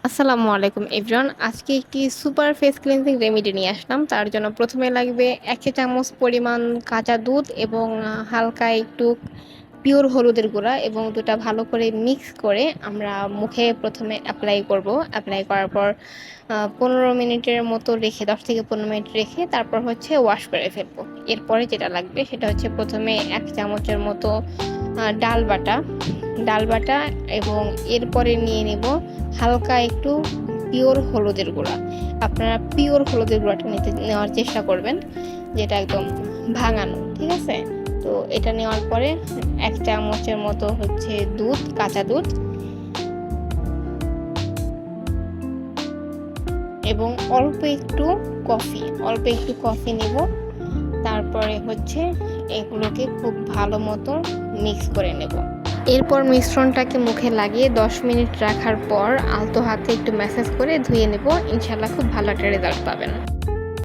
আসসালামু আলাইকুম এভরিওয়ান। আজকে একটি সুপার ফেস ক্লিনজিং রেমেডি নিয়ে আসলাম। তার জন্য প্রথমে লাগবে ১ চা চামচ পরিমাণ কাঁচা দুধ এবং হালকা একটু পিওর হলুদের গুঁড়া এবং ২ টা ভালো করে মিক্স করে আমরা মুখে প্রথমে এপ্লাই করব। এপ্লাই করার পর ১৫ মিনিটের মতো রেখে ১০ থেকে ১৫ মিনিট রেখে তারপর হচ্ছে ওয়াশ করে ফেলবো। এরপরে যেটা লাগবে সেটা হচ্ছে প্রথমে ১ চামচের মতো ডাল বাটা, ডাল বাটা এবং এরপরে নিয়ে নেব হালকা একটু পিওর হলুদের গুঁড়া। আপনারা পিওর হলুদের গুঁড়াটা নেওয়ার চেষ্টা করবেন, যেটা একদম ভাঙানো, ঠিক আছে? তো এটা নেওয়ার পরে ১ চামচের মতো হচ্ছে দুধ, কাঁচা দুধ এবং অল্প একটু কফি নেব। তারপরে হচ্ছে এগুলোকে খুব ভালো মতো মিক্স করে নেব। এরপর মিশ্রণটাকে মুখে লাগিয়ে ১০ মিনিট রাখার পর আলতো হাতে একটু ম্যাসাজ করে ধুয়ে নেব। ইনশাআল্লাহ খুব ভালো একটা রেজাল্ট পাবেন।